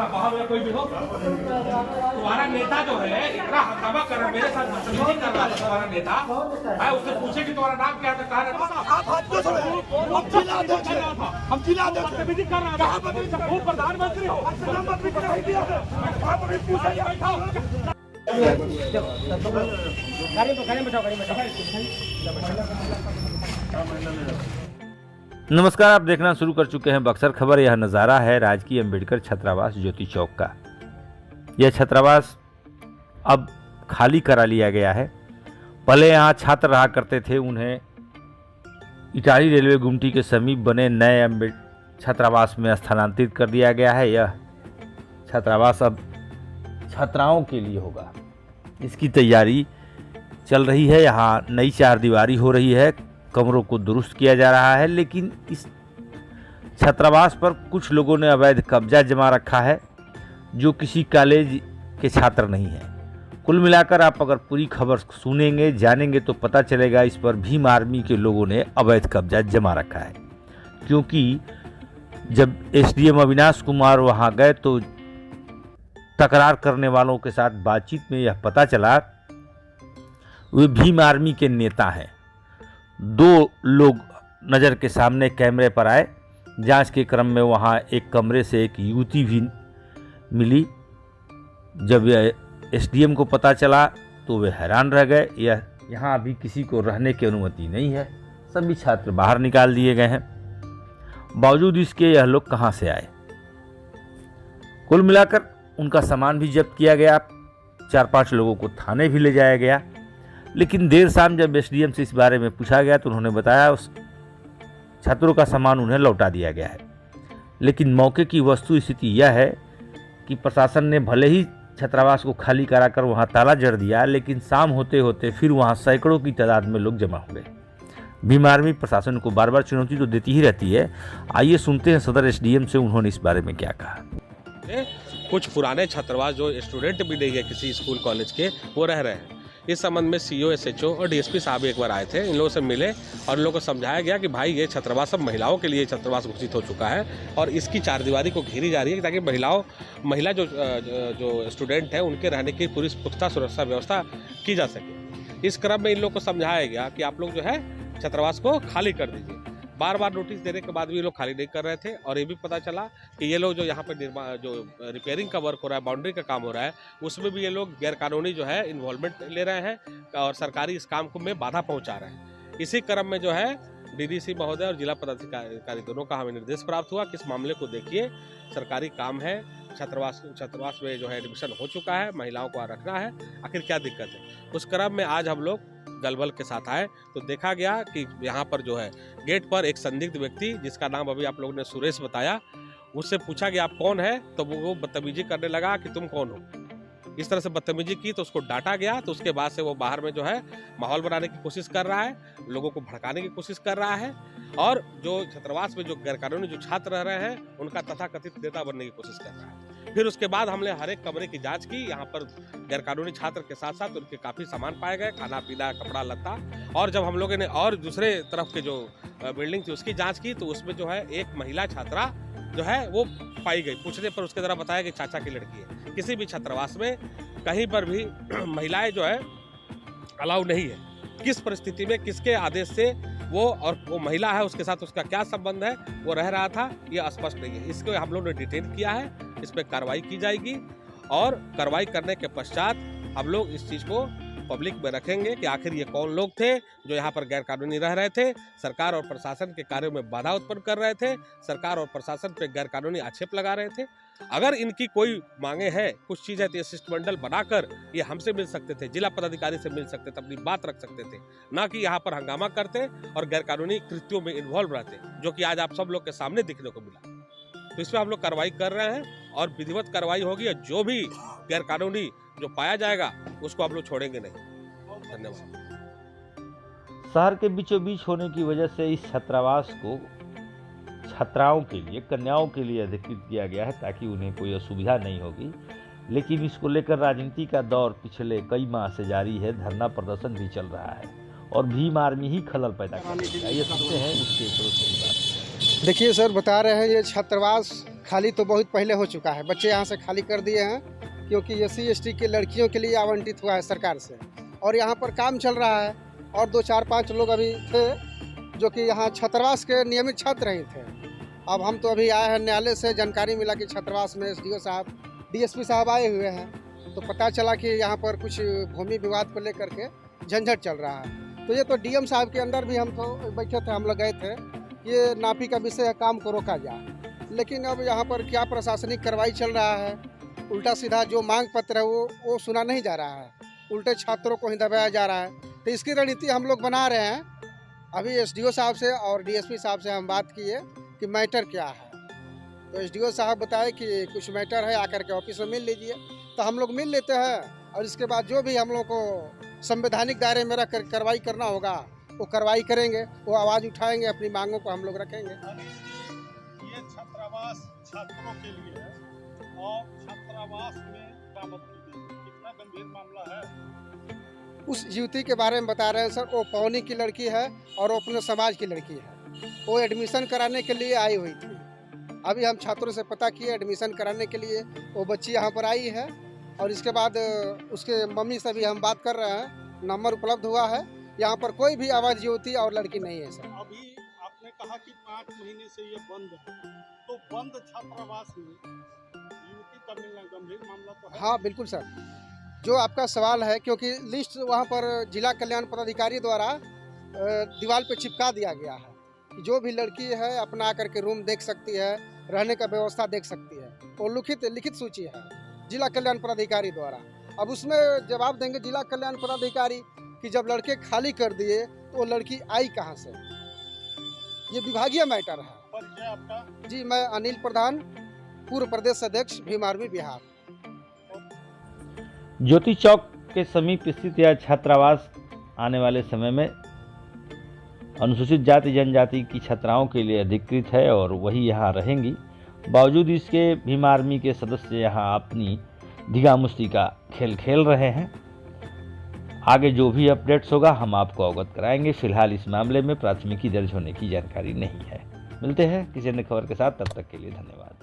बाहर या कोई भी हो, तुम्हारा नेता जो है इतना हंगामा कर रहा है, मेरे साथ बदतमीजी कर रहा है तुम्हारा नेता है, उससे पूछे कि तुम्हारा नाम क्या है, कहा हम जिला बदतमीजी कर रहा है, प्रधानमंत्री हो नमस्कार, आप देखना शुरू कर चुके हैं बक्सर खबर। यह नज़ारा है राजकीय अंबेडकर छात्रावास ज्योति चौक का। यह छात्रावास अब खाली करा लिया गया है। पहले यहाँ छात्र रहा करते थे, उन्हें इटारी रेलवे गुमटी के समीप बने नए छात्रावास में स्थानांतरित कर दिया गया है। यह छात्रावास अब छात्राओं के लिए होगा, इसकी तैयारी चल रही है। यहाँ नई चारदीवारी हो रही है, कमरों को दुरुस्त किया जा रहा है, लेकिन इस छात्रावास पर कुछ लोगों ने अवैध कब्जा जमा रखा है जो किसी कॉलेज के छात्र नहीं है। कुल मिलाकर आप अगर पूरी खबर सुनेंगे, जानेंगे तो पता चलेगा इस पर भीम आर्मी के लोगों ने अवैध कब्जा जमा रखा है। क्योंकि जब एसडीएम अविनाश कुमार वहाँ गए तो तकरार करने वालों के साथ बातचीत में यह पता चला वे भीम आर्मी के नेता हैं। दो लोग नज़र के सामने कैमरे पर आए। जांच के क्रम में वहां एक कमरे से एक युवती भी मिली। जब एसडीएम को पता चला तो वे हैरान रह गए। यहाँ अभी किसी को रहने की अनुमति नहीं है, सभी छात्र बाहर निकाल दिए गए हैं। बावजूद इसके यह लोग कहां से आए? कुल मिलाकर उनका सामान भी जब्त किया गया, 4-5 लोगों को थाने भी ले जाया गया। लेकिन देर शाम जब एसडीएम से इस बारे में पूछा गया तो उन्होंने बताया उस छात्रों का सामान उन्हें लौटा दिया गया है। लेकिन मौके की वस्तु स्थिति यह है कि प्रशासन ने भले ही छात्रावास को खाली कराकर वहां ताला जड़ दिया, लेकिन शाम होते होते फिर वहां सैकड़ों की तादाद में लोग जमा हो गए। भीम आर्मी प्रशासन को बार बार चुनौती तो देती ही रहती है। आइए सुनते हैं सदर एसडीएम से उन्होंने इस बारे में क्या कहा। कुछ पुराने छात्रावास जो स्टूडेंट भी नहीं है किसी स्कूल कॉलेज के, वो रह रहे हैं। इस संबंध में सीओ, एसएचओ और डीएसपी साहब एक बार आए थे। इन लोगों से मिले और इन लोगों को समझाया गया कि भाई ये छात्रावास सब महिलाओं के लिए छात्रावास घोषित हो चुका है और इसकी चारदीवारी को घेरी जा रही है ताकि महिला जो स्टूडेंट हैं उनके रहने की पूरी पुख्ता सुरक्षा व्यवस्था की जा सके। इस क्रम में इन लोग को समझाया गया कि आप लोग जो है छात्रावास को खाली कर दीजिए। बार बार नोटिस देने के बाद भी ये लोग खाली नहीं कर रहे थे और ये भी पता चला कि ये लोग जो यहाँ पर जो रिपेयरिंग का वर्क हो रहा है, बाउंड्री का काम हो रहा है, उसमें भी ये लोग गैरकानूनी जो है इन्वॉल्वमेंट ले रहे हैं और सरकारी इस काम को में बाधा पहुँचा रहे हैं। इसी क्रम में जो है डीडीसी महोदय और जिला पदाधिकारी दोनों का हमें निर्देश प्राप्त हुआ कि इस मामले को देखिए, सरकारी काम है, छात्रावास में जो है एडमिशन हो चुका है, महिलाओं को रखना है, आखिर क्या दिक्कत है। उस क्रम में आज हम लोग दलबल के साथ आए तो देखा गया कि यहाँ पर जो है गेट पर एक संदिग्ध व्यक्ति, जिसका नाम अभी आप लोगों ने सुरेश बताया, उससे पूछा कि आप कौन है, तो वो बदतमीजी करने लगा कि तुम कौन हो। इस तरह से बदतमीजी की तो उसको डांटा गया। तो उसके बाद से वो बाहर में जो है माहौल बनाने की कोशिश कर रहा है, लोगों को भड़काने की कोशिश कर रहा है और जो छात्रावास में जो गैरकानूनी जो छात्र रह रहे हैं उनका तथाकथित नेता बनने की कोशिश कर रहा है। फिर उसके बाद हमने हर एक कमरे की जांच की। यहाँ पर गैरकानूनी छात्र के साथ साथ उनके काफ़ी सामान पाए गए, खाना पीना, कपड़ा लत्ता। और जब हम लोगों ने और दूसरे तरफ के जो बिल्डिंग थी उसकी जांच की तो उसमें जो है एक महिला छात्रा जो है वो पाई गई। पूछने पर उसके द्वारा बताया कि चाचा की लड़की है। किसी भी छात्रावास में कहीं पर भी महिलाएं जो है अलाउ नहीं है। किस परिस्थिति में, किसके आदेश से वो महिला है, उसके साथ उसका क्या संबंध है, वो रह रहा था, ये स्पष्ट नहीं है। इसको हम लोग ने डिटेन किया है, इस पर कार्रवाई की जाएगी और कार्रवाई करने के पश्चात हम लोग इस चीज़ को पब्लिक में रखेंगे कि आखिर ये कौन लोग थे जो यहाँ पर गैरकानूनी रह रहे थे, सरकार और प्रशासन के कार्यों में बाधा उत्पन्न कर रहे थे, सरकार और प्रशासन पे गैरकानूनी आक्षेप लगा रहे थे। अगर इनकी कोई मांगे हैं, कुछ चीज़ है तो ये शिष्टमंडल बनाकर ये हमसे मिल सकते थे, जिला पदाधिकारी से मिल सकते थे, अपनी बात रख सकते थे, ना कि यहाँ पर हंगामा करते और गैरकानूनी कृत्यों में इन्वॉल्व रहते, जो कि आज आप सब लोग के सामने दिखने को मिला। तो इसमें हम लोग कार्रवाई कर रहे हैं और विधिवत कार्रवाई होगी और जो भी गैरकानूनी जो पाया जाएगा उसको हम लोग छोड़ेंगे नहीं। धन्यवाद। शहर के बीचों बीच होने की वजह से इस छात्रावास को छात्राओं के लिए, कन्याओं के लिए अधिकृत किया गया है ताकि उन्हें कोई असुविधा नहीं होगी। लेकिन इसको लेकर राजनीति का दौर पिछले कई माह से जारी है, धरना प्रदर्शन भी चल रहा है और भीम आर्मी ही खलल पैदा कर रही है। ये सुनते हैं उसके बात। देखिए सर, बता रहे हैं ये छात्रावास खाली तो बहुत पहले हो चुका है, बच्चे यहाँ से खाली कर दिए हैं क्योंकि SC ST के लड़कियों के लिए आवंटित हुआ है सरकार से, और यहाँ पर काम चल रहा है। और 2 4 5 लोग अभी थे जो कि यहाँ छात्रावास के नियमित छात्र ही थे। अब हम तो अभी आए हैं, न्यायालय से जानकारी मिला कि छात्रावास में SDO साहब DSP साहब आए हुए हैं, तो पता चला कि यहाँ पर कुछ भूमि विवाद को लेकर के झंझट चल रहा है। तो ये तो DM साहब के अंदर भी हम तो बैठे थे, हम लोग गए थे, ये नापी का विषय है, काम को रोका जाए। लेकिन अब यहाँ पर क्या प्रशासनिक कार्रवाई चल रहा है, उल्टा सीधा जो मांग पत्र है वो सुना नहीं जा रहा है, उल्टे छात्रों को ही दबाया जा रहा है। तो इसकी रणनीति हम लोग बना रहे हैं। अभी SDO साहब से और DSP साहब से हम बात किए कि मैटर क्या है, तो SDO साहब बताए कि कुछ मैटर है, आकर के ऑफिस में मिल लीजिए। तो हम लोग मिल लेते हैं, और इसके बाद जो भी हम लोग को संवैधानिक दायरे में रख कार्रवाई करना होगा वो कार्रवाई करेंगे, वो आवाज़ उठाएंगे, अपनी मांगों को हम लोग रखेंगे। ये छात्रावास छात्रों के लिए है और छात्रावास में बरामद की गई, कितना गंभीर मामला है? उस युवती के बारे में बता रहे हैं सर, वो पौनी की लड़की है और वो अपने समाज की लड़की है। वो एडमिशन कराने के लिए आई हुई थी। अभी हम छात्रों से पता किए, एडमिशन कराने के लिए वो बच्ची यहाँ पर आई है, और इसके बाद उसके मम्मी से भी हम बात कर रहे हैं, नंबर उपलब्ध हुआ है। यहाँ पर कोई भी अवैध युवती और लड़की नहीं है सर। अभी आपने कहा कि 5 महीने से ये बंद है, तो बंद छात्रावास में युवती का मिलना गंभीर मामला तो है? हाँ बिल्कुल सर, जो आपका सवाल है, क्योंकि लिस्ट वहाँ पर जिला कल्याण पदाधिकारी द्वारा दीवार पे चिपका दिया गया है कि जो भी लड़की है अपना आकर के रूम देख सकती है, रहने का व्यवस्था देख सकती है। वो लिखित सूची है जिला कल्याण पदाधिकारी द्वारा। अब उसमें जवाब देंगे जिला कल्याण पदाधिकारी कि जब लड़के खाली कर दिए तो वो लड़की आई कहाँ से। ये विभागीय मैटर है। परिचय आपका? जी, मैं अनिल प्रधान, पूर्व प्रदेश अध्यक्ष भीम आर्मी बिहार। ज्योति चौक के समीप स्थित यह छात्रावास आने वाले समय में अनुसूचित जाति जनजाति की छात्राओं के लिए अधिकृत है और वही यहाँ रहेंगी। बावजूद इसके भीम आर्मी के सदस्य यहाँ अपनी धिगा मुश्ती का खेल खेल रहे हैं। आगे जो भी अपडेट्स होगा हम आपको अवगत कराएंगे। फिलहाल इस मामले में प्राथमिकी दर्ज होने की जानकारी नहीं है। मिलते हैं किसी अन्य खबर के साथ, तब तक के लिए धन्यवाद।